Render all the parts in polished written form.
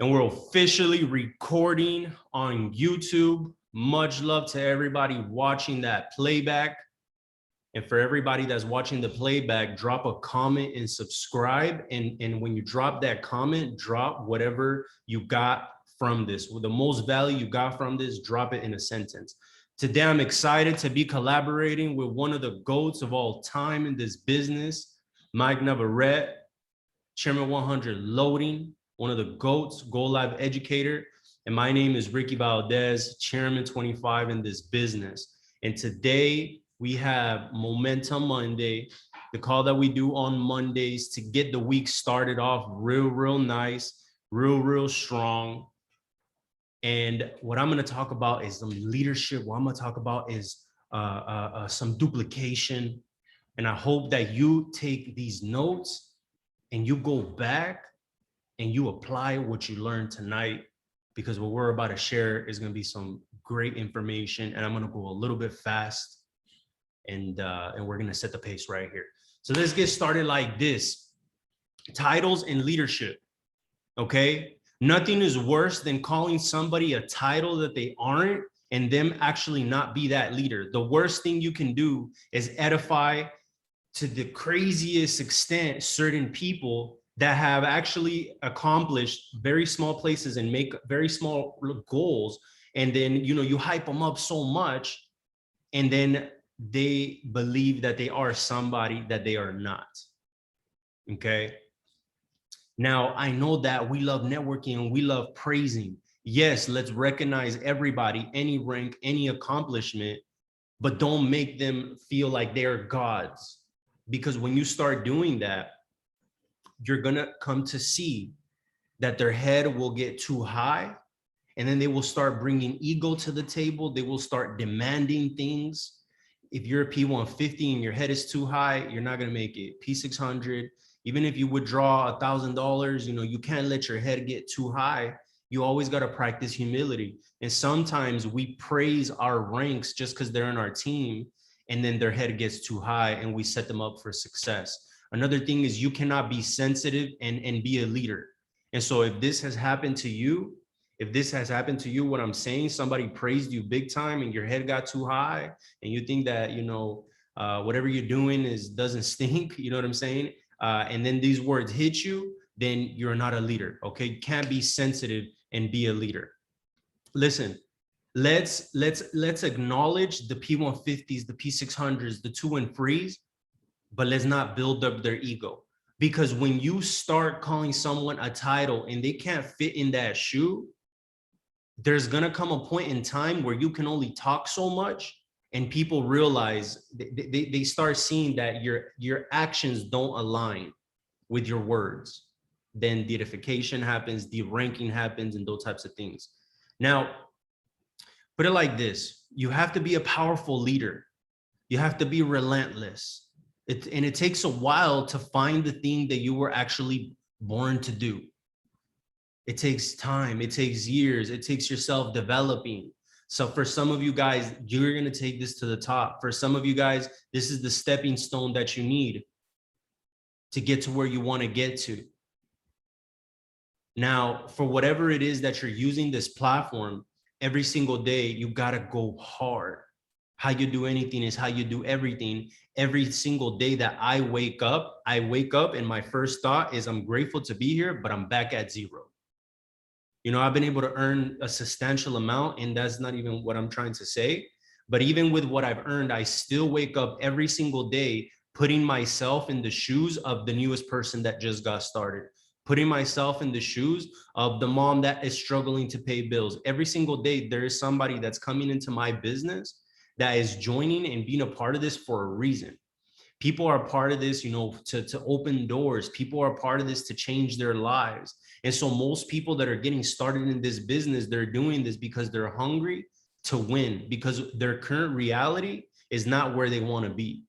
And we're officially recording on YouTube. Much love to everybody watching that playback. And for everybody that's watching the playback, drop a comment and subscribe. And when you drop that comment, drop whatever you got from this. With the most value you got from this, drop it in a sentence. Today, I'm excited to be collaborating with one of the GOATs of all time in this business, Mike Navarrete, Chairman 100 Loading, one of the GOATs, Go Live Educator. And my name is Ricky Valdez, Chairman 25 in this business. And today we have Momentum Monday, the call that we do on Mondays to get the week started off real nice, real strong. And what I'm going to talk about is some leadership. What I'm going to talk about is some duplication. And I hope that you take these notes and you go back and you apply what you learned tonight, because what we're about to share is going to be some great information. And I'm going to go a little bit fast, and we're going to set the pace right here. So let's get started like this. Titles and leadership. Okay. Nothing is worse than calling somebody a title that they aren't and them actually not be that leader. The worst thing you can do is edify to the craziest extent certain people that have actually accomplished very small places and make very small goals. And then, you hype them up so much, and then they believe that they are somebody that they are not. Okay. Now, I know that we love networking and we love praising. Yes, let's recognize everybody, any rank, any accomplishment, but don't make them feel like they're gods. Because when you start doing that, you're going to come to see that their head will get too high, and then they will start bringing ego to the table. They will start demanding things. If you're a P150 and your head is too high, you're not going to make it. P600, even if you withdraw $1,000, you can't let your head get too high. You always got to practice humility. And sometimes we praise our ranks just because they're in our team, and then their head gets too high and we set them up for success. Another thing is you cannot be sensitive and be a leader. And so if this has happened to you, what I'm saying, somebody praised you big time and your head got too high and you think that, whatever you're doing doesn't stink, you know what I'm saying? And then these words hit you, then you're not a leader, okay? You can't be sensitive and be a leader. Listen, let's acknowledge the P150s, the P600s, the 2 and 3s, but let's not build up their ego. Because when you start calling someone a title and they can't fit in that shoe, there's gonna come a point in time where you can only talk so much, and people realize they start seeing that your actions don't align with your words. Then deification happens, deranking happens, and those types of things. Now, put it like this: you have to be a powerful leader. You have to be relentless. And it takes a while to find the thing that you were actually born to do. It takes time, it takes years, it takes yourself developing. So for some of you guys, you're going to take this to the top. For some of you guys, this is the stepping stone that you need to get to where you want to get to. Now, for whatever it is that you're using this platform, every single day, you got to go hard. How you do anything is how you do everything. Every single day that I wake up and my first thought is I'm grateful to be here, but I'm back at zero. I've been able to earn a substantial amount, and that's not even what I'm trying to say. But even with what I've earned, I still wake up every single day putting myself in the shoes of the newest person that just got started, putting myself in the shoes of the mom that is struggling to pay bills. Every single day, there is somebody that's coming into my business that is joining and being a part of this for a reason. People are part of this, to open doors. People are part of this to change their lives. And so most people that are getting started in this business, they're doing this because they're hungry to win, because their current reality is not where they want to be.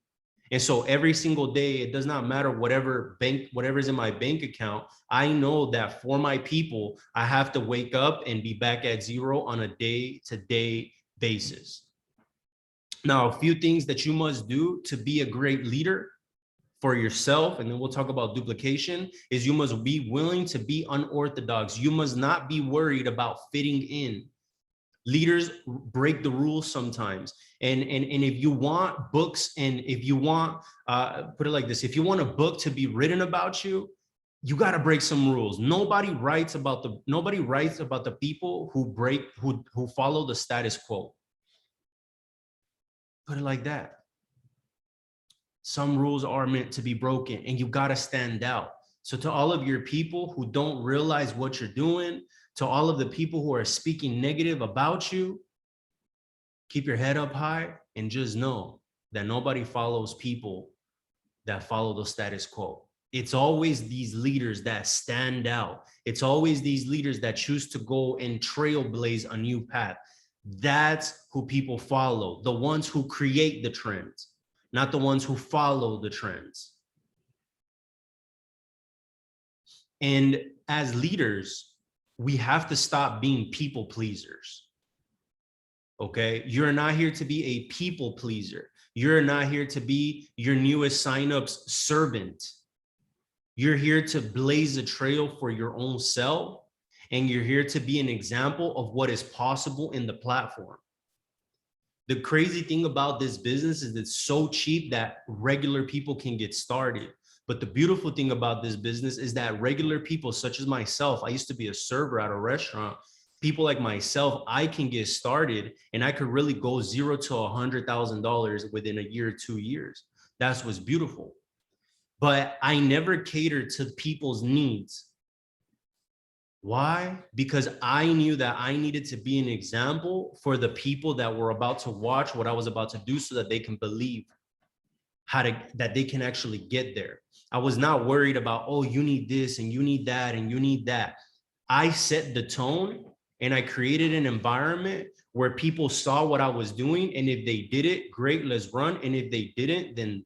And so every single day, it does not matter whatever's in my bank account. I know that for my people, I have to wake up and be back at zero on a day-to-day basis. Now, a few things that you must do to be a great leader for yourself, and then we'll talk about duplication, is you must be willing to be unorthodox. You must not be worried about fitting in. Leaders break the rules sometimes. And if you want books, and if you want, put it like this, if you want a book to be written about you, you got to break some rules. Nobody writes about the people who follow the status quo. Put it like that. Some rules are meant to be broken, and you got to stand out. So to all of your people who don't realize what you're doing, to all of the people who are speaking negative about you, keep your head up high and just know that nobody follows people that follow the status quo. It's always these leaders that stand out. It's always these leaders that choose to go and trailblaze a new path. That's who people follow, the ones who create the trends, not the ones who follow the trends. And as leaders, we have to stop being people pleasers. Okay? You're not here to be a people pleaser. You're not here to be your newest signups servant. You're here to blaze a trail for your own self, and you're here to be an example of what is possible in the platform. The crazy thing about this business is it's so cheap that regular people can get started. But the beautiful thing about this business is that regular people, such as myself, I used to be a server at a restaurant. People like myself, I can get started, and I could really go $0 to $100,000 within a year or 2 years. That's what's beautiful. But I never catered to people's needs. Why? Because I knew that I needed to be an example for the people that were about to watch what I was about to do, so that they can believe that they can actually get there. I was not worried about, oh, you need this and you need that and you need that. I set the tone, and I created an environment where people saw what I was doing. And if they did it, great, let's run. And if they didn't, then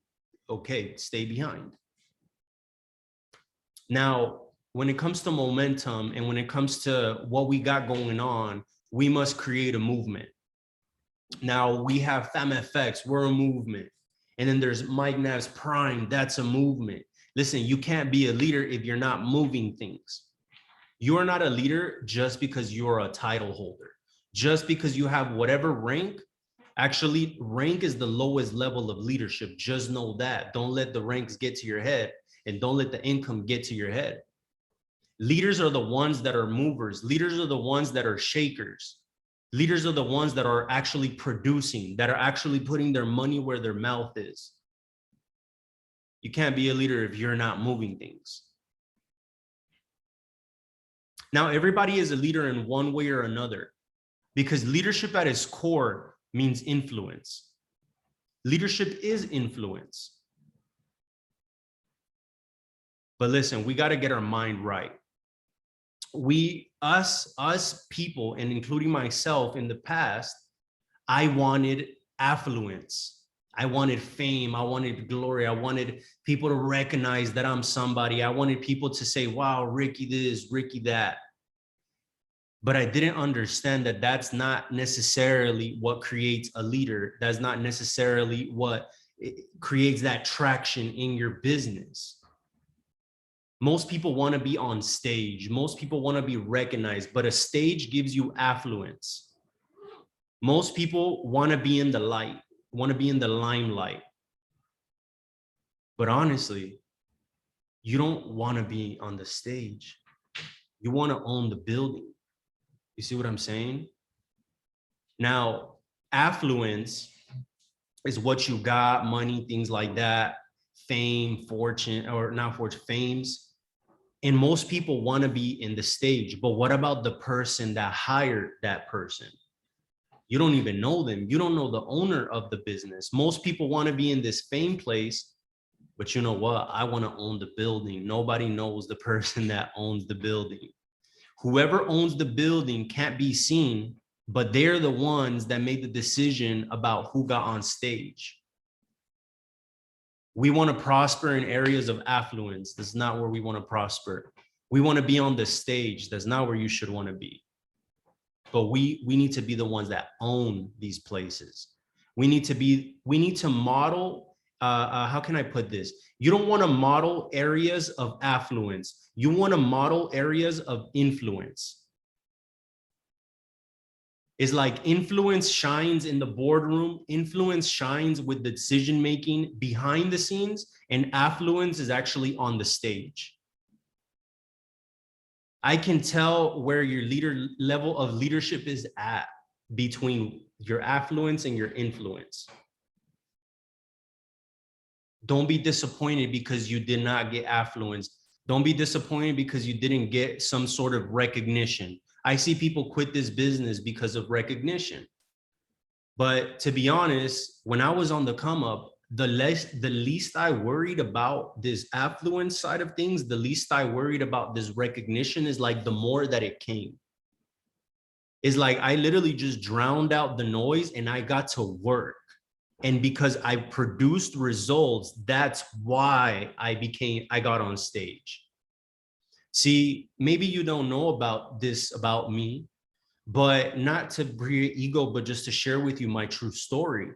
okay, stay behind. Now, when it comes to momentum and when it comes to what we got going on, we must create a movement. Now, we have FamFX, we're a movement. And then there's Mike Nav's Prime, that's a movement. Listen, you can't be a leader if you're not moving things. You are not a leader just because you're a title holder. Just because you have whatever rank. Actually, rank is the lowest level of leadership. Just know that. Don't let the ranks get to your head, and don't let the income get to your head. Leaders are the ones that are movers. Leaders are the ones that are shakers. Leaders are the ones that are actually producing, that are actually putting their money where their mouth is. You can't be a leader if you're not moving things. Now, everybody is a leader in one way or another, because leadership at its core means influence. Leadership is influence. But listen, we got to get our mind right. Us people, and including myself in the past, I wanted affluence. I wanted fame. I wanted glory. I wanted people to recognize that I'm somebody. I wanted people to say, wow, Ricky this, Ricky that. But I didn't understand that that's not necessarily what creates a leader. That's not necessarily what creates that traction in your business. Most people want to be on stage. Most people want to be recognized, but a stage gives you affluence. Most people want to be in the light, want to be in the limelight. But honestly, you don't want to be on the stage. You want to own the building. You see what I'm saying? Now, affluence is what you got, money, things like that, fame, fortune, or not fortune, fames. And most people want to be in the stage, but what about the person that hired that person? You don't even know them. You don't know the owner of the business. Most people want to be in this fame place, but you know what? I want to own the building. Nobody knows the person that owns the building. Whoever owns the building can't be seen, but they're the ones that made the decision about who got on stage. We want to prosper in areas of affluence. That's not where we want to prosper. We want to be on the stage. That's not where you should want to be. But we need to be the ones that own these places. We need to model how can I put this? You don't want to model areas of affluence. You want to model areas of influence. It's like influence shines in the boardroom, influence shines with the decision making behind the scenes, and affluence is actually on the stage. I can tell where your level of leadership is at between your affluence and your influence. Don't be disappointed because you did not get affluence. Don't be disappointed because you didn't get some sort of recognition. I see people quit this business because of recognition. But to be honest, when I was on the come up, the least I worried about this affluence side of things, the least I worried about this recognition is like the more that it came. Is like I literally just drowned out the noise and I got to work. And because I produced results, that's why I got on stage. See, maybe you don't know about this about me, but not to breed ego, but just to share with you my true story.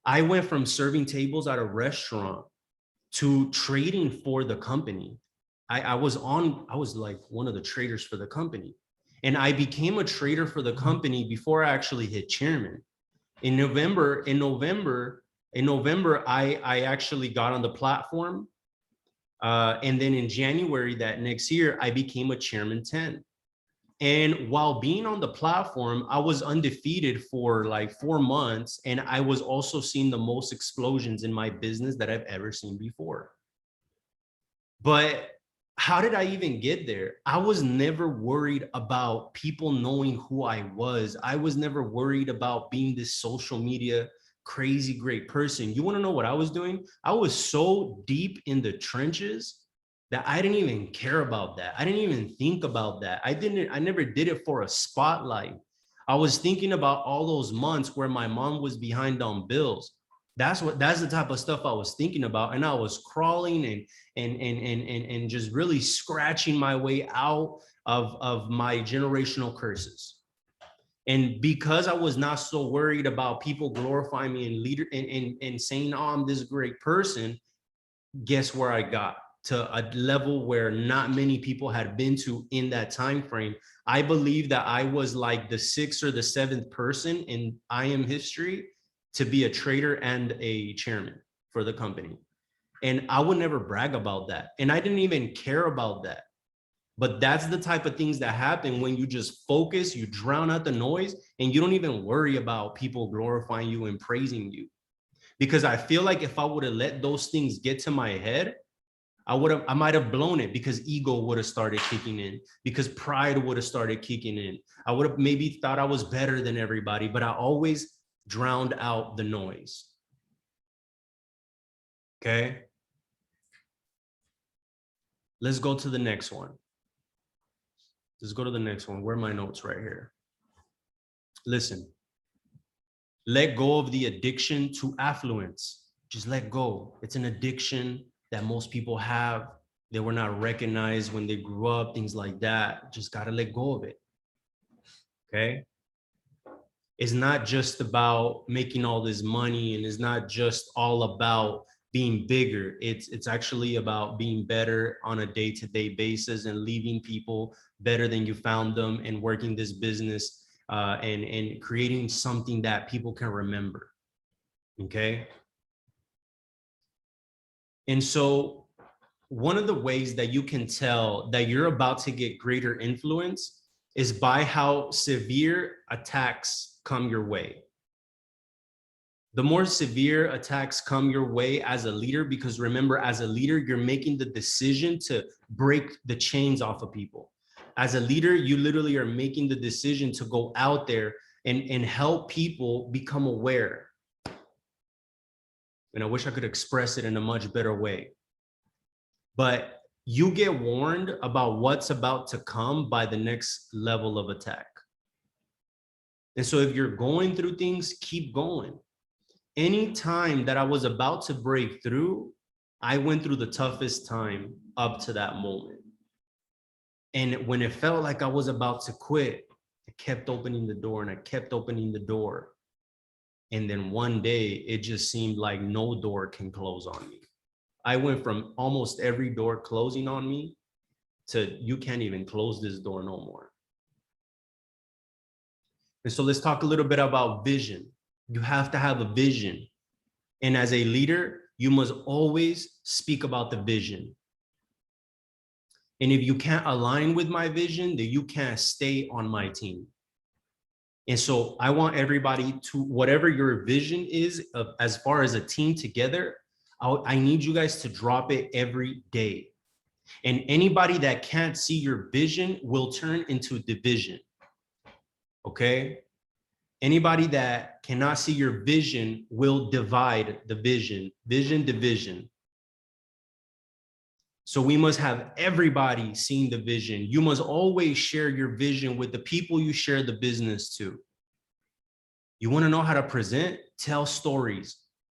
I went from serving tables at a restaurant to trading for the company. I was like one of the traders for the company. And I became a trader for the company before I actually hit chairman. In November, I actually got on the platform. And then in January that next year, I became a chairman 10. And while being on the platform, I was undefeated for like 4 months. And I was also seeing the most explosions in my business that I've ever seen before. But how did I even get there? I was never worried about people knowing who I was. I was never worried about being this social media crazy great person. You want to know what I was doing? I was so deep in the trenches that I didn't even care about that. I didn't even think about that. I never did it for a spotlight. I was thinking about all those months where my mom was behind on bills. That's the type of stuff I was thinking about. And I was crawling and just really scratching my way out of my generational curses. And because I was not so worried about people glorifying me and saying, oh, I'm this great person, guess where I got? To a level where not many people had been to in that time frame. I believe that I was like the 6th or the 7th person in IM history to be a trader and a chairman for the company. And I would never brag about that. And I didn't even care about that. But that's the type of things that happen when you just focus, you drown out the noise, and you don't even worry about people glorifying you and praising you. Because I feel like if I would have let those things get to my head, I might have blown it because ego would have started kicking in, because pride would have started kicking in. I would have maybe thought I was better than everybody, but I always drowned out the noise. Okay. Let's go to the next one. Let's go to the next one. Where are my notes? Right here. Listen, let go of the addiction to affluence. Just let go. It's an addiction that most people have. They were not recognized when they grew up, things like that. Just got to let go of it. Okay. It's not just about making all this money, and it's not just all about being bigger. It's actually about being better on a day-to-day basis and leaving people better than you found them, and working this business and creating something that people can remember. Okay. And so one of the ways that you can tell that you're about to get greater influence is by how severe attacks come your way. The more severe attacks come your way as a leader, because remember, as a leader, you're making the decision to break the chains off of people. As a leader, you literally are making the decision to go out there and help people become aware. And I wish I could express it in a much better way. But you get warned about what's about to come by the next level of attack. And so if you're going through things, keep going. Any time that I was about to break through, I went through the toughest time up to that moment. And when it felt like I was about to quit, I kept opening the door and I kept opening the door. And then one day it just seemed like no door can close on me. I went from almost every door closing on me to you can't even close this door no more. And so let's talk a little bit about vision. You have to have a vision. And as a leader, you must always speak about the vision. And if you can't align with my vision, then you can't stay on my team. And so I want everybody to, whatever your vision is as far as a team together, I need you guys to drop it every day. And anybody that can't see your vision will turn into division. Okay? Anybody that cannot see your vision will divide the vision, division. So we must have everybody seeing the vision. You must always share your vision with the people you share the business to. You want to know how to present? Tell stories.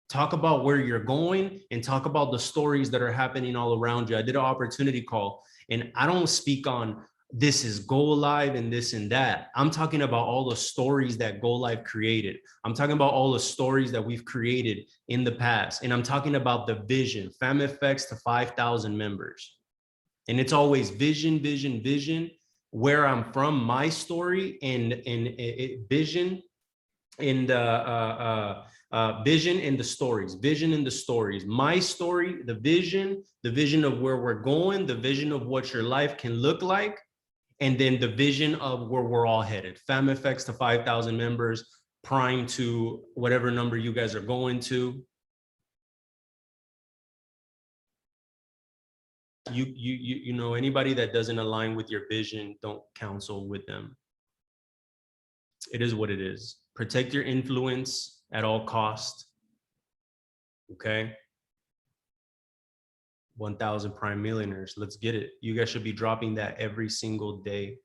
Talk about where you're going and talk about the stories that are happening all around you. I did an opportunity call and I don't speak on this is Go Live and this and that. I'm talking about all the stories that Go Live created. I'm talking about all the stories that we've created in the past. And I'm talking about the vision, FamFX to 5,000 members. And it's always vision, vision, vision, where I'm from, my story, and vision in the vision and the stories, vision and the stories, my story, the vision of where we're going, the vision of what your life can look like, and then the vision of where we're all headed. FamFX to 5,000 members, Prime to whatever number you guys are going to. You know, anybody that doesn't align with your vision, don't counsel with them. It is what it is. Protect your influence at all costs. Okay. 1,000 Prime millionaires. Let's get it. You guys should be dropping that every single day.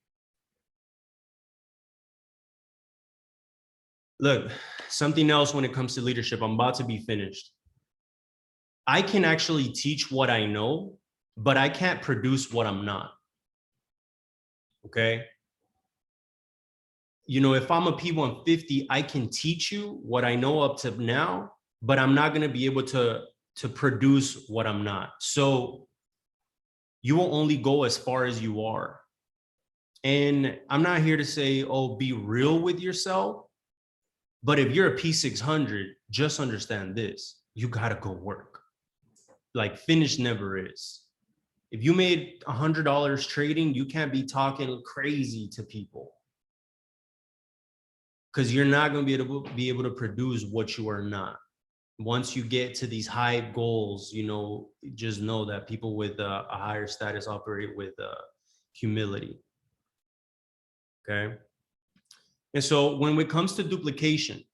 Look, something else when it comes to leadership, I'm about to be finished. I can actually teach what I know, but I can't produce what I'm not. Okay. You know, if I'm a P150, I can teach you what I know up to now, but I'm not going to be able to produce what I'm not. So you will only go as far as you are. And I'm not here to say, oh, be real with yourself. But if you're a P600, just understand this, you got to go work. Like finish never is. If you made $100 trading, you can't be talking crazy to people, because you're not going to be able to produce what you are not. Once you get to these high goals, you know, just know that people with a higher status operate with humility. Okay. And so when it comes to duplication,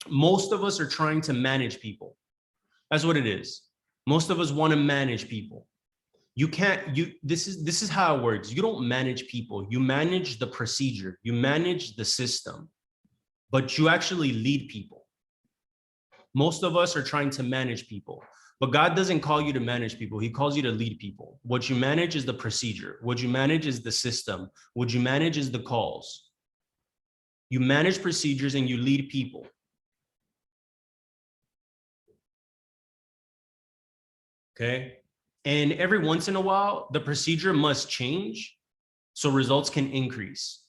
most of us are trying to manage people. That's what it is. Most of us want to manage people. You can't, this is how it works. You don't manage people. You manage the procedure. You manage the system, but you actually lead people. Most of us are trying to manage people, but God doesn't call you to manage people. He calls you to lead people. What you manage is the procedure. What you manage is the system. What you manage is the calls. You manage procedures and you lead people. Okay. And every once in a while, the procedure must change so results can increase.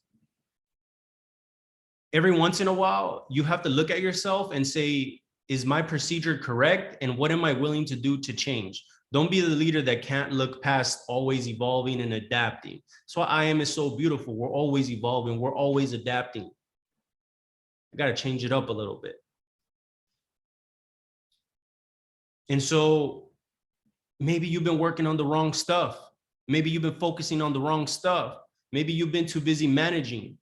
Every once in a while, you have to look at yourself and say, is my procedure correct? And what am I willing to do to change? Don't be the leader that can't look past always evolving and adapting. That's why I Am is so beautiful. We're always evolving. We're always adapting. I got to change it up a little bit. And so maybe you've been working on the wrong stuff. Maybe you've been focusing on the wrong stuff. Maybe you've been too busy managing.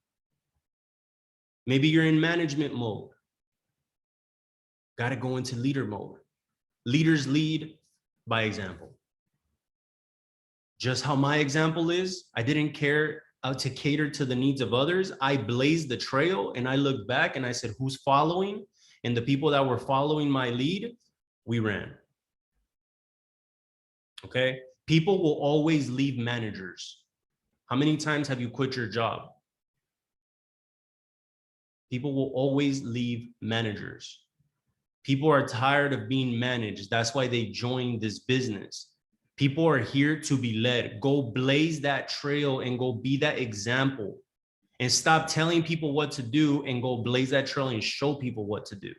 Maybe you're in management mode. Got to go into leader mode. Leaders lead by example. Just how my example is, I didn't care to cater to the needs of others. I blazed the trail and I looked back and I said, who's following? And the people that were following my lead, we ran. Okay. People will always leave managers. How many times have you quit your job? People will always leave managers. People are tired of being managed. That's why they joined this business. People are here to be led. Go blaze that trail and go be that example. And stop telling people what to do and go blaze that trail and show people what to do.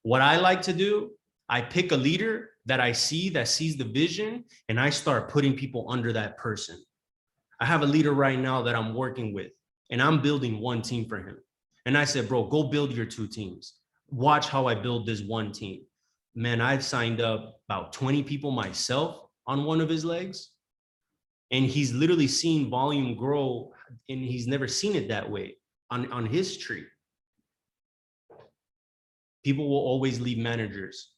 What I like to do, I pick a leader that I see that sees the vision, and I start putting people under that person. I have a leader right now that I'm working with, and I'm building one team for him. And I said, bro, go build your 2 teams. Watch how I build this one team. Man, I've signed up about 20 people myself on one of his legs. And he's literally seen volume grow, and he's never seen it that way on his tree. People will always leave managers,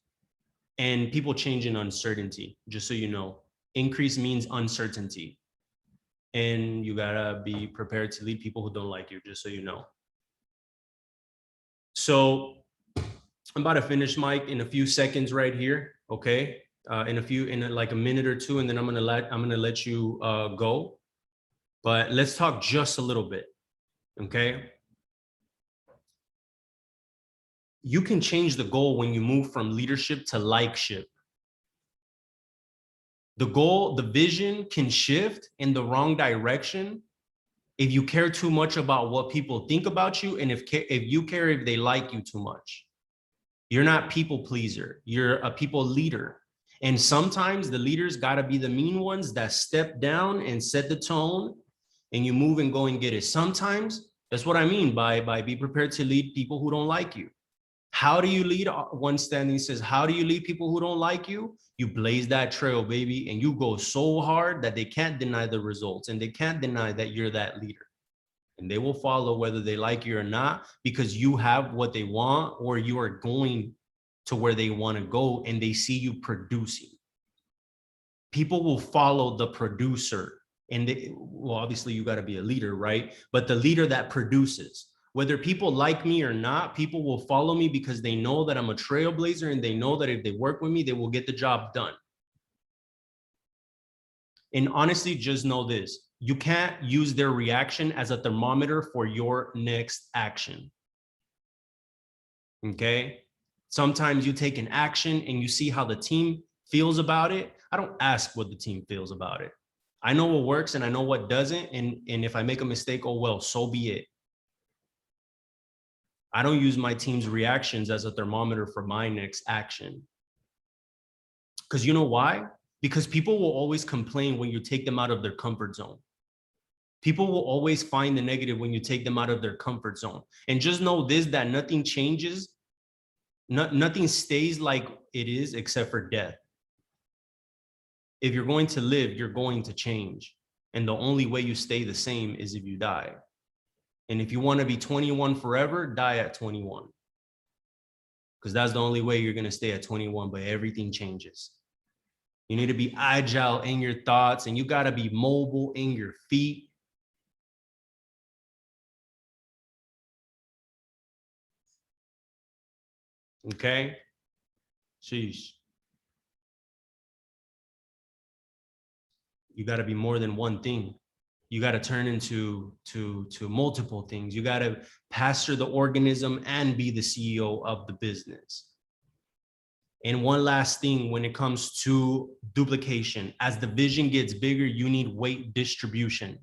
and people change in uncertainty, just so you know. Increase means uncertainty. And you gotta be prepared to lead people who don't like you, just so you know. So I'm about to finish, Mike, in a few seconds right here, okay? In like a minute or two, and then I'm gonna let you go. But let's talk just a little bit, okay? You can change the goal when you move from leadership to likeship. The goal, the vision can shift in the wrong direction if you care too much about what people think about you, and if you care if they like you too much. You're not people pleaser. You're a people leader. And sometimes the leaders got to be the mean ones that step down and set the tone, and you move and go and get it. Sometimes that's what I mean by be prepared to lead people who don't like you. How do you lead? One standing says, how do you lead people who don't like you? You blaze that trail, baby, and you go so hard that they can't deny the results, and they can't deny that you're that leader. And they will follow whether they like you or not, because you have what they want, or you are going to where they want to go, and they see you producing. People will follow the producer. And well, obviously you got to be a leader, right? But the leader that produces. Whether people like me or not, people will follow me because they know that I'm a trailblazer, and they know that if they work with me, they will get the job done. And honestly, just know this: you can't use their reaction as a thermometer for your next action. Okay? Sometimes you take an action and you see how the team feels about it. I don't ask what the team feels about it. I know what works and I know what doesn't. And if I make a mistake, oh well, so be it. I don't use my team's reactions as a thermometer for my next action. Because you know why? Because people will always complain when you take them out of their comfort zone. People will always find the negative when you take them out of their comfort zone. And just know this, that nothing changes, nothing stays like it is except for death. If you're going to live, you're going to change. And the only way you stay the same is if you die. And if you want to be 21 forever, die at 21. Because that's the only way you're going to stay at 21, but everything changes. You need to be agile in your thoughts, and you got to be mobile in your feet. Okay? Sheesh. You got to be more than one thing. You got to turn into multiple things. You got to pastor the organism and be the CEO of the business. And one last thing, when it comes to duplication, as the vision gets bigger, you need weight distribution.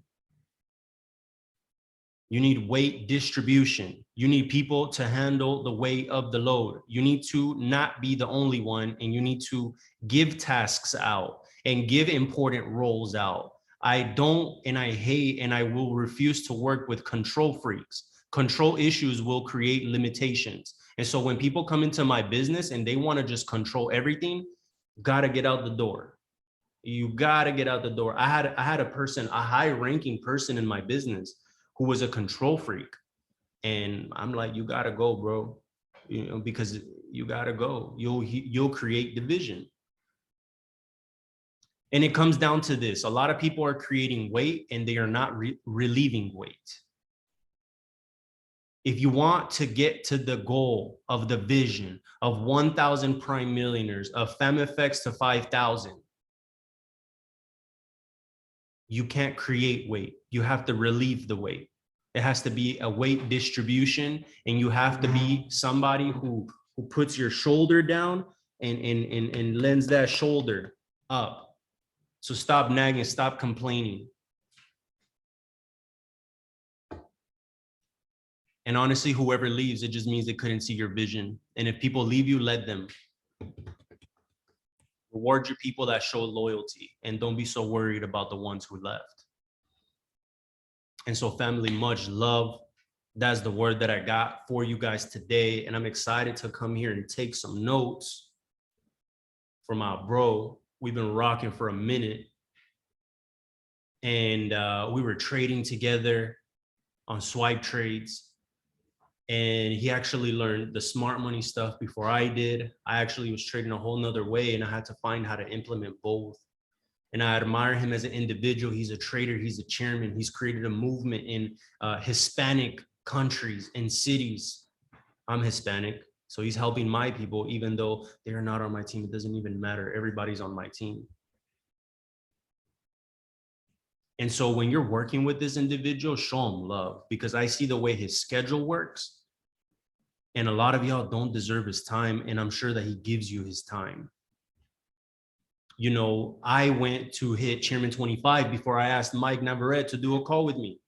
You need weight distribution. You need people to handle the weight of the load. You need to not be the only one, and you need to give tasks out and give important roles out. I don't, and I hate, and I will refuse to work with control freaks. Control issues will create limitations. And so when people come into my business and they want to just control everything, got to get out the door. You got to get out the door. I had a person, a high-ranking person in my business who was a control freak. And I'm like, you got to go, bro. You know, because you got to go. You'll create division. And it comes down to this. A lot of people are creating weight and they are not relieving weight. If you want to get to the goal of the vision of 1,000 prime millionaires, of FemFX to 5,000, you can't create weight. You have to relieve the weight. It has to be a weight distribution, and you have to be somebody who puts your shoulder down and lends that shoulder up. So stop nagging, stop complaining. And honestly, whoever leaves, it just means they couldn't see your vision. And if people leave you, let them. Reward your people that show loyalty, and don't be so worried about the ones who left. And so, family, much love. That's the word that I got for you guys today. And I'm excited to come here and take some notes from my bro. We've been rocking for a minute. And we were trading together on swipe trades. And he actually learned the smart money stuff before I did. I actually was trading a whole nother way, and I had to find how to implement both. And I admire him as an individual. He's a trader, he's a chairman. He's created a movement in Hispanic countries and cities. I'm Hispanic, so he's helping my people, even though they're not on my team. It doesn't even matter. Everybody's on my team. And so when you're working with this individual, show him love, because I see the way his schedule works. And a lot of y'all don't deserve his time. And I'm sure that he gives you his time. You know, I went to hit Chairman 25 before I asked Mike Navarrete to do a call with me.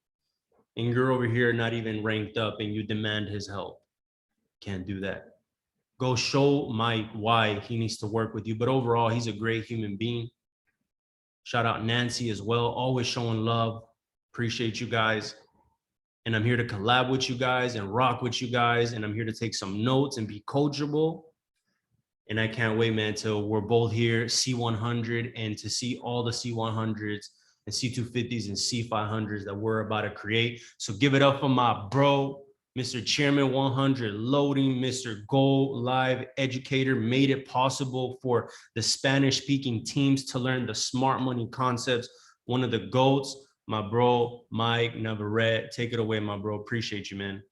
And you're over here not even ranked up, and you demand his help. Can't do that. Go show Mike why he needs to work with you. But overall, he's a great human being. Shout out Nancy as well. Always showing love. Appreciate you guys. And I'm here to collab with you guys and rock with you guys. And I'm here to take some notes and be coachable. And I can't wait, man, till we're both here, C100, and to see all the C100s and C250s and C500s that we're about to create. So give it up for my bro, Mr. Chairman 100 Loading, Mr. Gold Live Educator, made it possible for the Spanish-speaking teams to learn the smart money concepts. One of the GOATs, my bro, Mike Navarrete. Take it away, my bro. Appreciate you, man.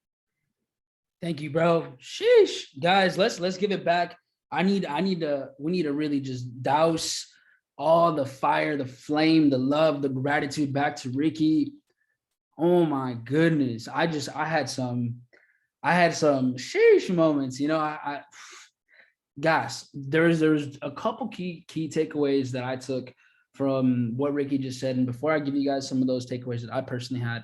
Thank you, bro. Sheesh. Guys, let's give it back. We need to really just douse all the fire, the flame, the love, the gratitude back to Ricky. Oh my goodness. I had some sheesh moments, you know. Guys, there's a couple key takeaways that I took from what Ricky just said. And before I give you guys some of those takeaways that I personally had,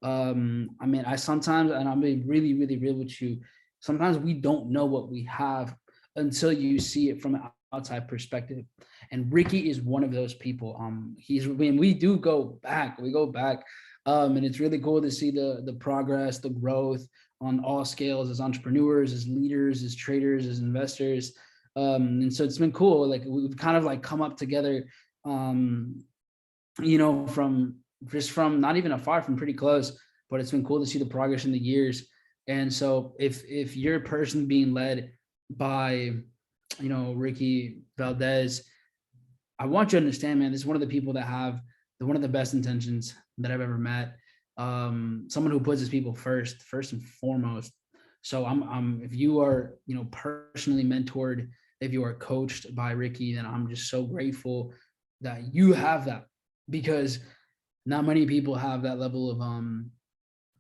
I mean, I sometimes, and I'm being really, really real with you, sometimes we don't know what we have until you see it from an outside perspective. And Ricky is one of those people. We go back, and it's really cool to see the progress, the growth on all scales, as entrepreneurs, as leaders, as traders, as investors. And so it's been cool. Like, we've kind of like come up together, you know, from not even afar, from pretty close, but it's been cool to see the progress in the years. And so if you're a person being led by, you know, Ricky Valdez, I want you to understand, man, this is one of the people that have one of the best intentions that I've ever met. Someone who puts his people first and foremost. So I'm if you are, you know, personally mentored, if you are coached by Ricky, then I'm just so grateful that you have that, because not many people have that level of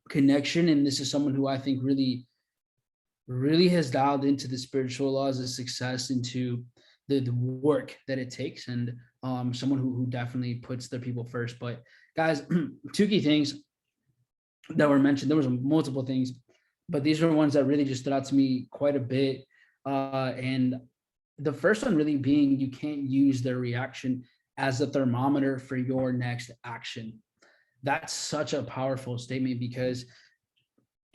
connection. And this is someone who I think really has dialed into the spiritual laws of success, into the work that it takes, and someone who definitely puts their people first. But guys, two key things that were mentioned. There was multiple things, but these are ones that really just stood out to me quite a bit. And the first one really being, you can't use their reaction as a thermometer for your next action. That's such a powerful statement, because,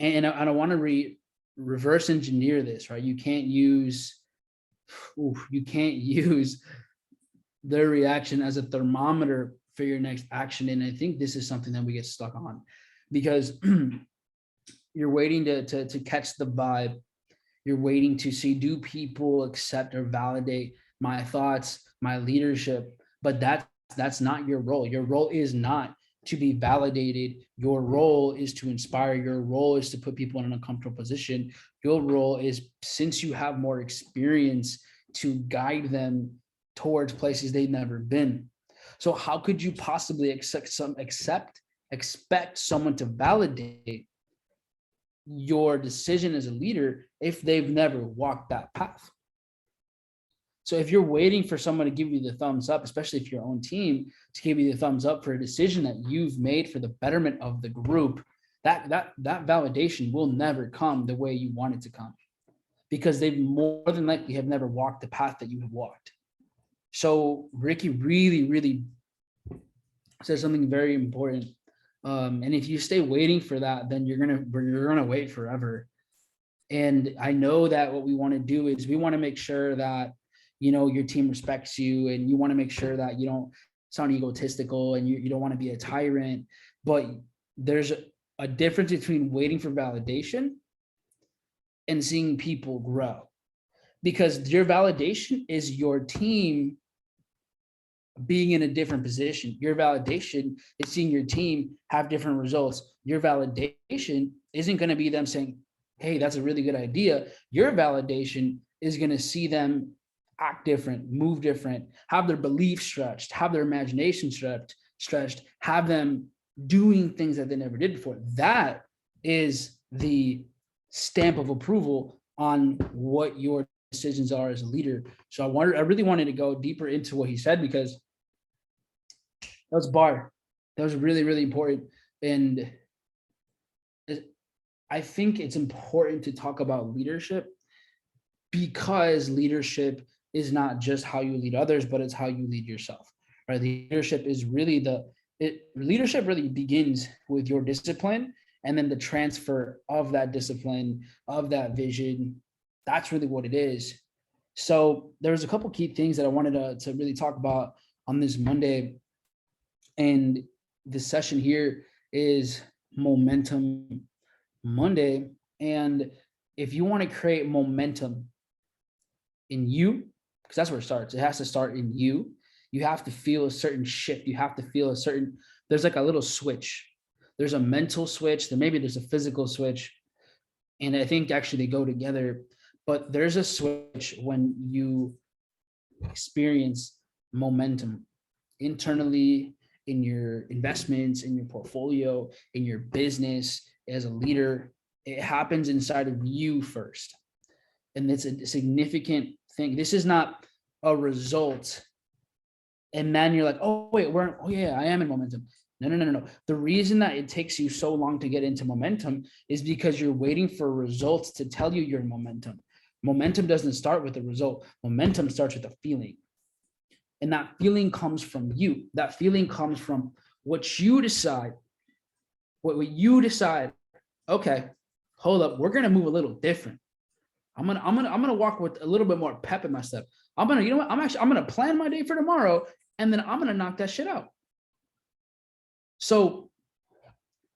and I want to reverse engineer this, right? You can't use their reaction as a thermometer for your next action. And I think this is something that we get stuck on, because you're waiting to catch the vibe. You're waiting to see, do people accept or validate my thoughts, my leadership? But that's not your role. Your role is not to be validated. Your role is to inspire. Your role is to put people in an uncomfortable position. Your role is, since you have more experience, to guide them towards places they've never been. So how could you possibly accept expect someone to validate your decision as a leader if they've never walked that path. So if you're waiting for someone to give you the thumbs up, especially if your own team to give you the thumbs up for a decision that you've made for the betterment of the group, that validation will never come the way you want it to come, because they more than likely have never walked the path that you have walked. So Ricky really says something very important. And if you stay waiting for that, then you're gonna wait forever. And I know that what we want to do is we want to make sure that, you know, your team respects you, and you want to make sure that you don't sound egotistical, and you don't want to be a tyrant. But there's a difference between waiting for validation and seeing people grow, because your validation is your team being in a different position. Your validation is seeing your team have different results. Your validation isn't going to be them saying, hey, that's a really good idea. Your validation is going to see them act different, move different, have their beliefs stretched, have their imagination stretched, have them doing things that they never did before. That is the stamp of approval on what your decisions are as a leader. So I really wanted to go deeper into what he said, because that was bar. That was really important. And I think it's important to talk about leadership, because leadership is not just how you lead others, but it's how you lead yourself. Right? Leadership is really leadership really begins with your discipline, and then the transfer of that discipline, of that vision. That's really what it is. So there's a couple key things that I wanted to really talk about on this Monday. And the session here is Momentum Monday. And if you want to create momentum in you, because that's where it starts, it has to start in you. You have to feel a certain shift. You have to feel a certain, there's like a little switch. There's a mental switch, then maybe there's a physical switch. And I think actually they go together, but there's a switch when you experience momentum internally, in your investments, in your portfolio, in your business, as a leader. It happens inside of you first. And it's a significant thing. This is not a result. And then you're like, oh, wait, I am in momentum. No. The reason that it takes you so long to get into momentum is because you're waiting for results to tell you you're in momentum. Momentum doesn't start with a result. Momentum starts with a feeling. And that feeling comes from you. That feeling comes from what you decide. What you decide, okay, hold up, we're gonna move a little different. I'm gonna walk with a little bit more pep in my step. I'm gonna plan my day for tomorrow, and then I'm gonna knock that shit out. So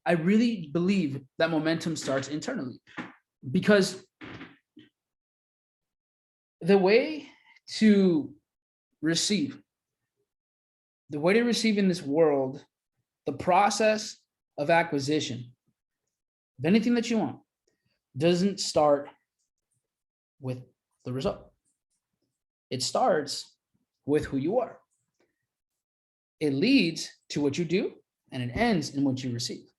I really believe that momentum starts internally, because the way to receive in this world, the process of acquisition of anything that you want doesn't start with the result. It starts with who you are. It leads to what you do, and it ends in what you receive.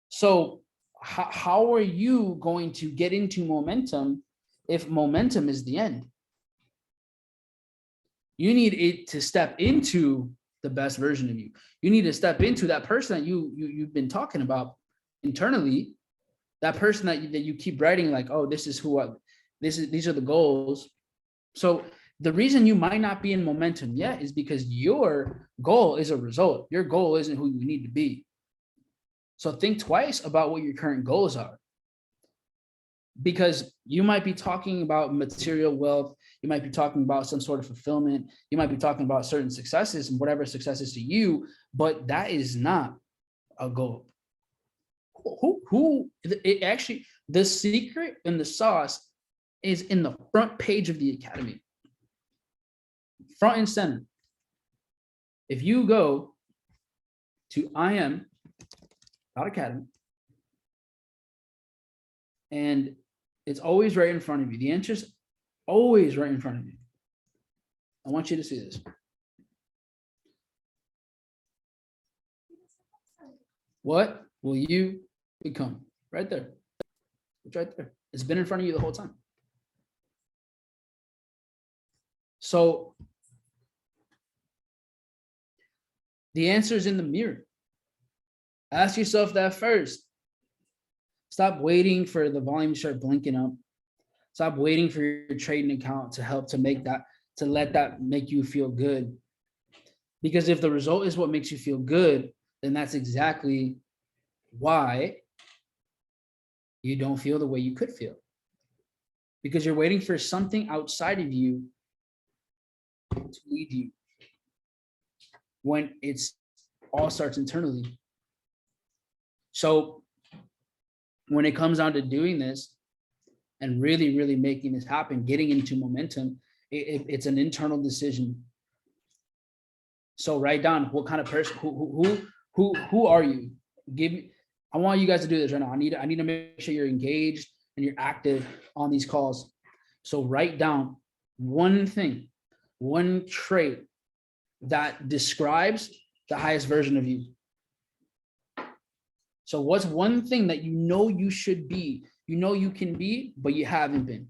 So how are you going to get into momentum if momentum is the end? You need it to step into the best version of you. You need to step into that person that you've been talking about internally, that person that you keep writing like, oh, this is these are the goals. So the reason you might not be in momentum yet is because your goal is a result. Your goal isn't who you need to be. So think twice about what your current goals are, because you might be talking about material wealth. You might be talking about some sort of fulfillment. You might be talking about certain successes and whatever success is to you, but that is not a goal. Actually, the secret and the sauce is in the front page of the academy, front and center. If you go to IM.academy, and it's always right in front of you. The answer's always right in front of you. I want you to see this. What will you become? Right there. It's right there. It's been in front of you the whole time. So the answer is in the mirror. Ask yourself that first. Stop waiting for the volume to start blinking up. Stop waiting for your trading account to help to make that, to let that make you feel good. Because if the result is what makes you feel good, then that's exactly why you don't feel the way you could feel. Because you're waiting for something outside of you to lead you when it's all starts internally. So when it comes down to doing this and really, really making this happen, getting into momentum, it's an internal decision. So write down what kind of person, who are you? Give me, I want you guys to do this right now. I need to make sure you're engaged and you're active on these calls. So write down one thing, one trait that describes the highest version of you. So what's one thing that you know you should be, you know you can be, but you haven't been?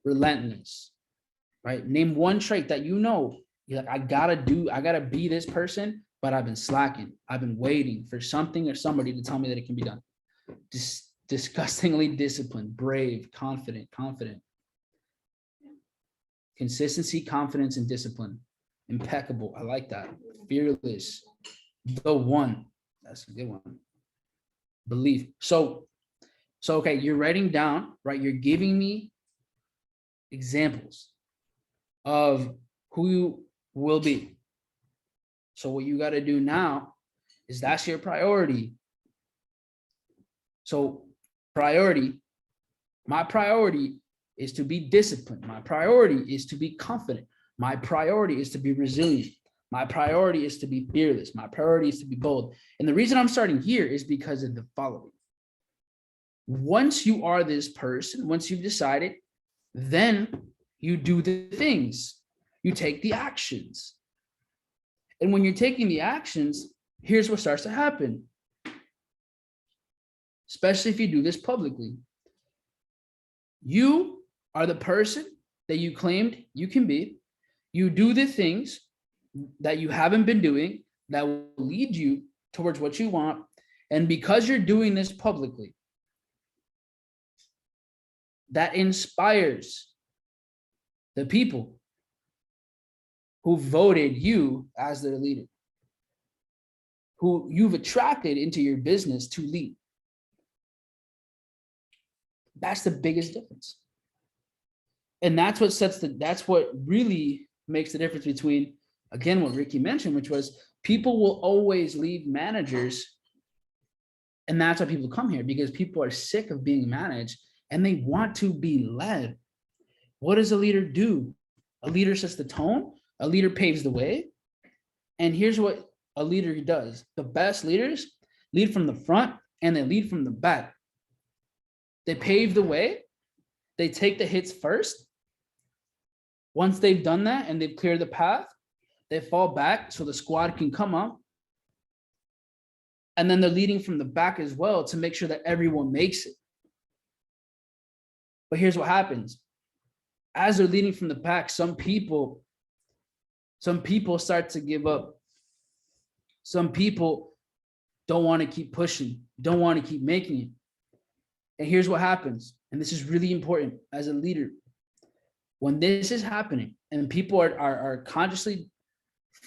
Relentless, right? Name one trait that you know, you're like, I gotta be this person, but I've been slacking. I've been waiting for something or somebody to tell me that it can be done. Disgustingly disciplined, brave, confident. Consistency, confidence, and discipline. Impeccable. I like that. Fearless. The one. That's a good one. Belief. So okay, you're writing down, right? You're giving me examples of who you will be. So what you got to do now is that's your priority. So my priority is to be disciplined. My priority is to be confident. My priority is to be resilient. My priority is to be fearless. My priority is to be bold. And the reason I'm starting here is because of the following. Once you are this person, once you've decided, then you do the things. You take the actions. And when you're taking the actions, here's what starts to happen. Especially if you do this publicly. You are the person that you claimed you can be. You do the things that you haven't been doing that will lead you towards what you want. And because you're doing this publicly, that inspires the people who voted you as their leader, who you've attracted into your business to lead. That's the biggest difference. And that's what really makes the difference between, again, what Ricky mentioned, which was people will always leave managers. And that's why people come here, because people are sick of being managed and they want to be led. What does a leader do? A leader sets the tone, a leader paves the way. And here's what a leader does. The best leaders lead from the front and they lead from the back. They pave the way. They take the hits first. Once they've done that and they've cleared the path, they fall back so the squad can come up. And then they're leading from the back as well to make sure that everyone makes it. But here's what happens. As they're leading from the back, some people start to give up. Some people don't want to keep pushing, don't want to keep making it. And here's what happens. And this is really important as a leader. When this is happening and people are consciously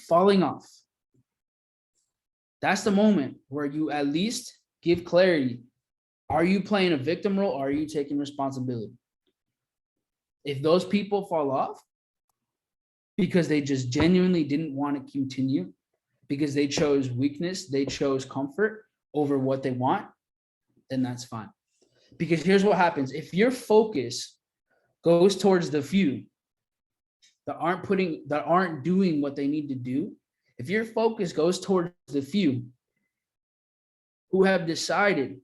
falling off, that's the moment where you at least give clarity. Are you playing a victim role or are you taking responsibility? If those people fall off because they just genuinely didn't want to continue, because they chose weakness, they chose comfort over what they want, then that's fine. Because here's what happens. If your focus goes towards the few that aren't doing what they need to do, if your focus goes towards the few who have decided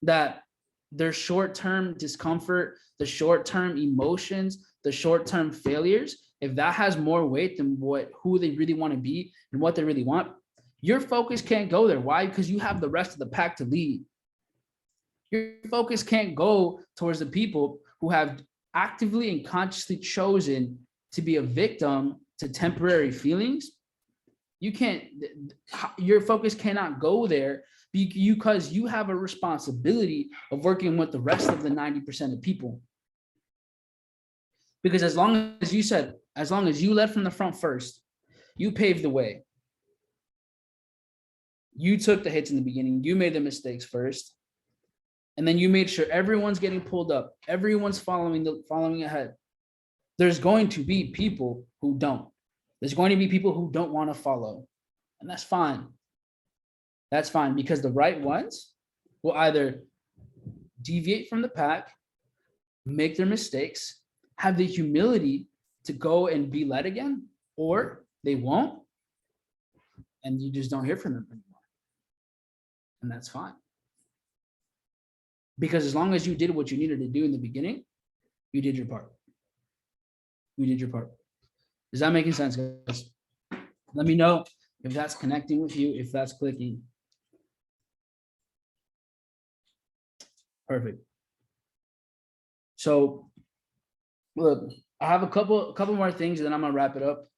that their short-term discomfort, the short-term emotions, the short-term failures, if that has more weight than who they really want to be and what they really want, Your focus can't go there. Why? Because you have the rest of the pack to lead. Your focus can't go towards the people who have actively and consciously chosen to be a victim to temporary feelings. You can't, your focus cannot go there because you have a responsibility of working with the rest of the 90% of people. Because as long as you led from the front first, you paved the way. You took the hits in the beginning, you made the mistakes first, and then you made sure everyone's getting pulled up, everyone's following ahead. There's going to be people who don't. There's going to be people who don't want to follow, and that's fine. That's fine, because the right ones will either deviate from the pack, make their mistakes, have the humility to go and be led again, or they won't, and you just don't hear from them anymore. And that's fine. Because as long as you did what you needed to do in the beginning, you did your part. You did your part. Is that making sense, guys? Let me know if that's connecting with you, if that's clicking. Perfect. So, look, I have a couple more things, and then I'm gonna wrap it up,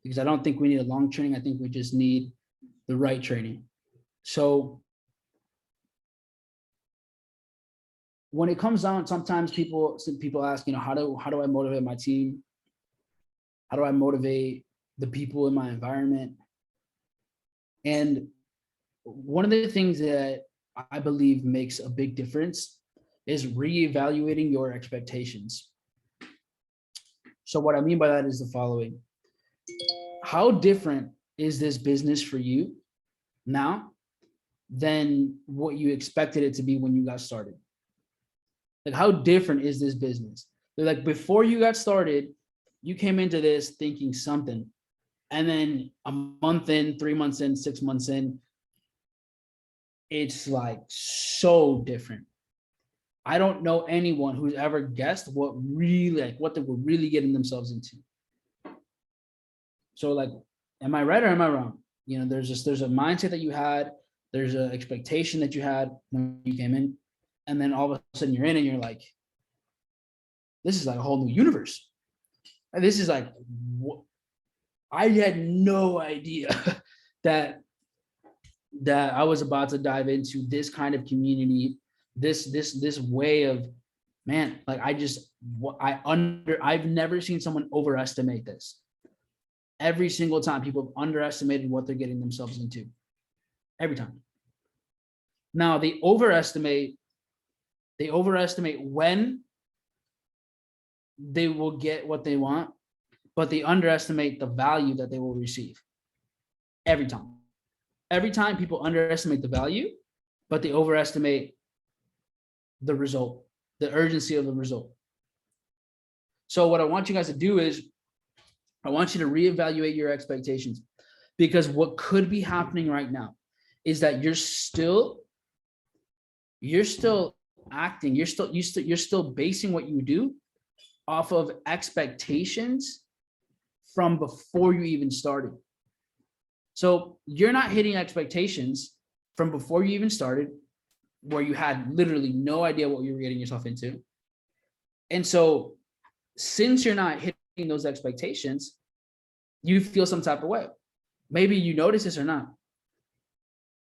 because I don't think we need a long training. I think we just need the right training. So, when it comes down, sometimes people ask, how do I motivate my team? How do I motivate the people in my environment? And one of the things that I believe makes a big difference is reevaluating your expectations. So what I mean by that is the following. How different is this business for you now than what you expected it to be when you got started? Like, how different is this business? Like, before you got started, you came into this thinking something, and then a month in, 3 months in, 6 months in, it's like so different. I don't know anyone who's ever guessed what they were really getting themselves into. So, like, am I right or am I wrong? There's a mindset that you had, there's an expectation that you had when you came in, and then all of a sudden you're in and you're like, this is like a whole new universe. And this is like, I had no idea that I was about to dive into this kind of community, this way of, man, like I've never seen someone overestimate this. Every single time people have underestimated what they're getting themselves into. Every time. Now they overestimate when they will get what they want, but they underestimate the value that they will receive. Every time. Every time people underestimate the value, but they overestimate the result, the urgency of the result. So what I want you guys to do is, I want you to reevaluate your expectations, because what could be happening right now is that you're still acting, you're still basing what you do off of expectations from before you even started. So you're not hitting expectations from before you even started, where you had literally no idea what you were getting yourself into. And so since you're not hitting those expectations, you feel some type of way. Maybe you notice this or not.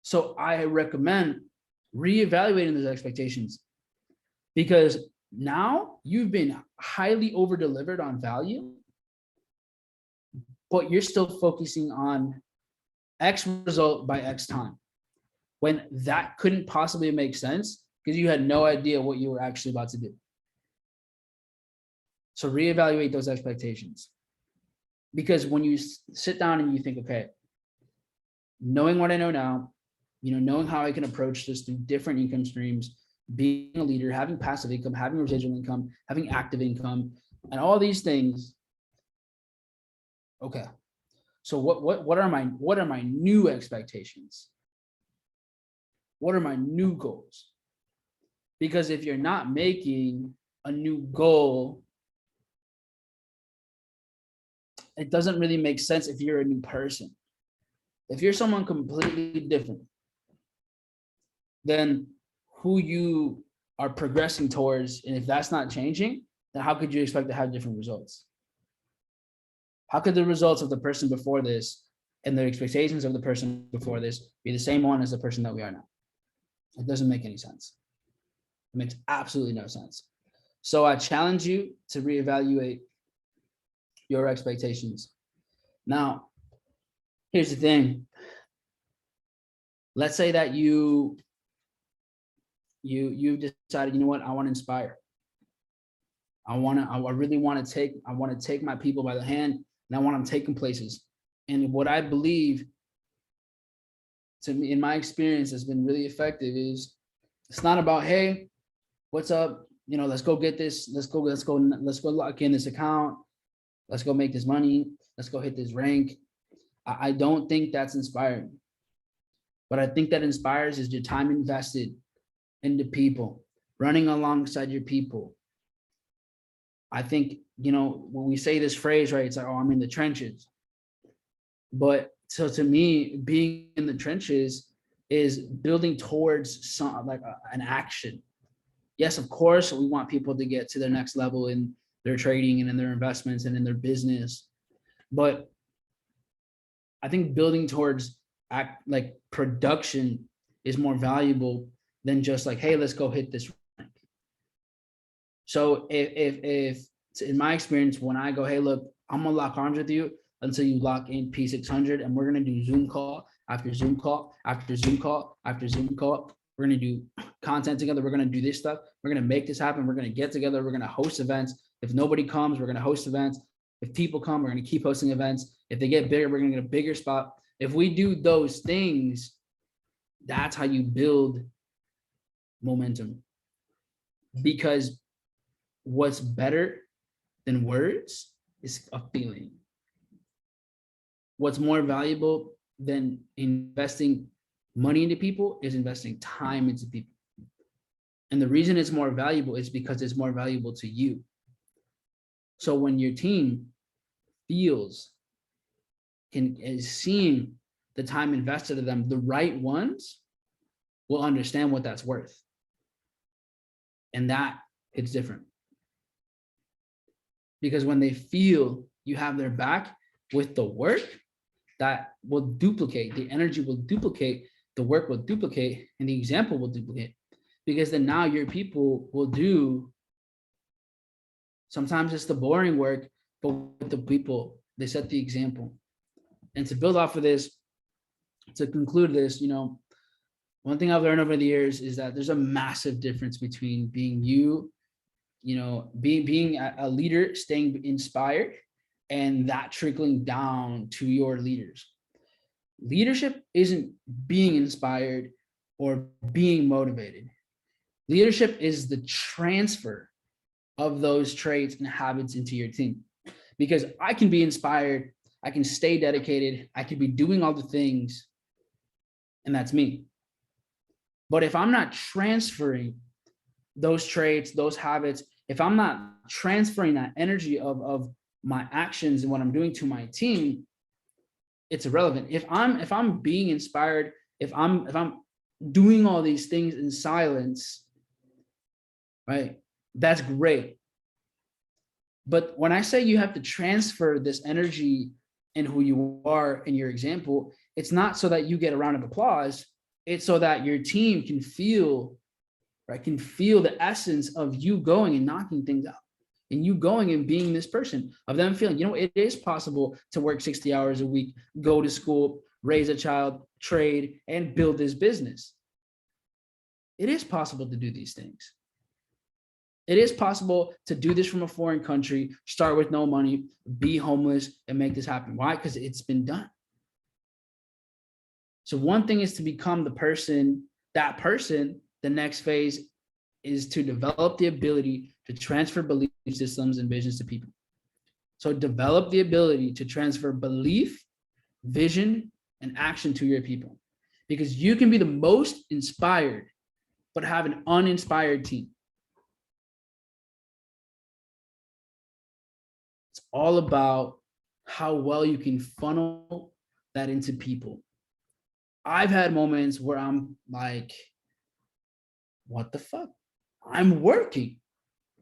So I recommend reevaluating those expectations, because now you've been highly over-delivered on value, but you're still focusing on X result by X time, when that couldn't possibly make sense because you had no idea what you were actually about to do. So reevaluate those expectations, because when you sit down and you think, okay, knowing what I know now, knowing how I can approach this through different income streams, being a leader, having passive income, having residual income, having active income, and all these things. Okay, so what are my new expectations? What are my new goals? Because if you're not making a new goal, it doesn't really make sense if you're a new person. If you're someone completely different than who you are progressing towards, and if that's not changing, then how could you expect to have different results? How could the results of the person before this and the expectations of the person before this be the same one as the person that we are now? It doesn't make any sense. It makes absolutely no sense. So I challenge you to reevaluate your expectations. Now, here's the thing. Let's say that you decided, you know what, I want to inspire. I really want to take my people by the hand, and I want them taken places. And what I believe, to me, in my experience, has been really effective is it's not about, hey, what's up? You know, let's go get this. Let's go lock in this account. Let's go make this money. Let's go hit this rank. I don't think that's inspiring. What I think that inspires is your time invested into people, running alongside your people. I think, you know, when we say this phrase, right, it's like, oh, I'm in the trenches. But so to me, being in the trenches is building towards some like an action. Yes, of course, we want people to get to their next level in their trading and in their investments and in their business. But I think building towards like production is more valuable than just like, hey, let's go hit this rank. So if in my experience, when I go, hey, look, I'm gonna lock arms with you until you lock in P600, and we're gonna do Zoom call after Zoom call after Zoom call after Zoom call. We're gonna do content together. We're gonna do this stuff. We're gonna make this happen. We're gonna get together. We're gonna host events. If nobody comes, we're gonna host events. If people come, we're gonna keep hosting events. If they get bigger, we're gonna get a bigger spot. If we do those things, that's how you build momentum. Because what's better than words is a feeling. What's more valuable than investing money into people is investing time into people. And the reason it's more valuable is because it's more valuable to you. So when your team feels, is seeing the time invested in them, the right ones will understand what that's worth. And that hits different. Because when they feel you have their back with the work, that will duplicate, the energy will duplicate, the work will duplicate, and the example will duplicate. Because then now your people will do, sometimes it's the boring work, but with the people, they set the example. And to build off of this, to conclude this, you know, one thing I've learned over the years is that there's a massive difference between being you, you know, being a leader, staying inspired, and that trickling down to your leaders. Leadership isn't being inspired or being motivated. Leadership is the transfer of those traits and habits into your team. Because I can be inspired, I can stay dedicated, I can be doing all the things, and that's me. But if I'm not transferring those traits, those habits, if I'm not transferring that energy of my actions and what I'm doing to my team, it's irrelevant. If I'm being inspired, if I'm doing all these things in silence, right? That's great. But when I say you have to transfer this energy and who you are in your example, it's not so that you get a round of applause. It's so that your team can feel, right? Can feel the essence of you going and knocking things out, and you going and being this person, of them feeling, you know, it is possible to work 60 hours a week, go to school, raise a child, trade, and build this business. It is possible to do these things. It is possible to do this from a foreign country, start with no money, be homeless, and make this happen. Why? Because it's been done. So one thing is to become the person, that person. The next phase is to develop the ability to transfer belief systems and visions to people. So develop the ability to transfer belief, vision, and action to your people. Because you can be the most inspired, but have an uninspired team. It's all about how well you can funnel that into people. I've had moments where I'm like, what the fuck? I'm working,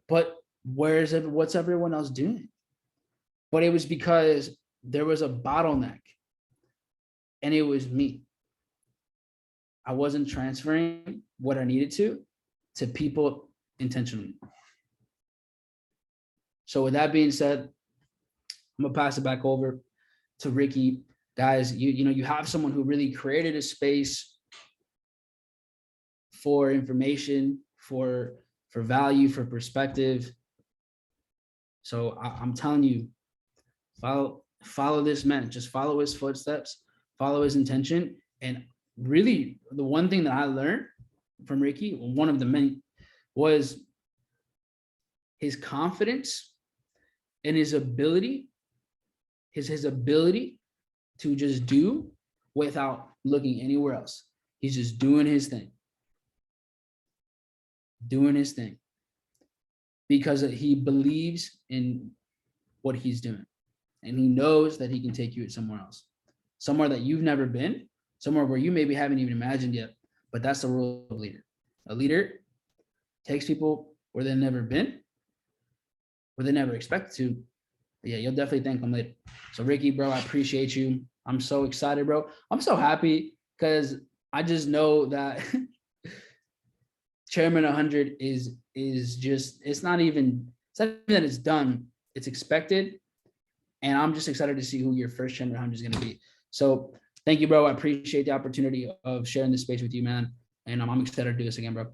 but what's everyone else doing? But it was because there was a bottleneck, and it was me. I wasn't transferring what I needed to people intentionally. So with that being said, I'm gonna pass it back over to Ricky. Guys, you have someone who really created a space for information, for value, for perspective. So I'm telling you, follow this man. Just follow his footsteps, follow his intention. And really, the one thing that I learned from Ricky, one of the many, was his confidence and his ability, his ability to just do without looking anywhere else. He's just doing his thing. Doing his thing. Because he believes in what he's doing. And he knows that he can take you somewhere else. Somewhere that you've never been, somewhere where you maybe haven't even imagined yet. But that's the role of a leader. A leader takes people where they've never been, where they never expect to. But yeah, you'll definitely thank them later. So Ricky, bro, I appreciate you. I'm so excited, bro. I'm so happy because I just know that Chairman 100 is just, it's not even that it's done, it's expected. And I'm just excited to see who your first Chairman 100 is going to be. So thank you, bro. I appreciate the opportunity of sharing this space with you, man. And I'm excited to do this again, bro.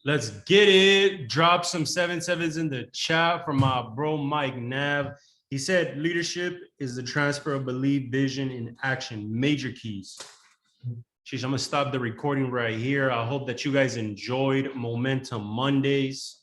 Let's get it. Drop some 7-7s in the chat from my bro Mike Nav. He said leadership is the transfer of belief, vision, and action. Major keys. Sheesh, I'm gonna stop the recording right here. I hope that you guys enjoyed Momentum Mondays.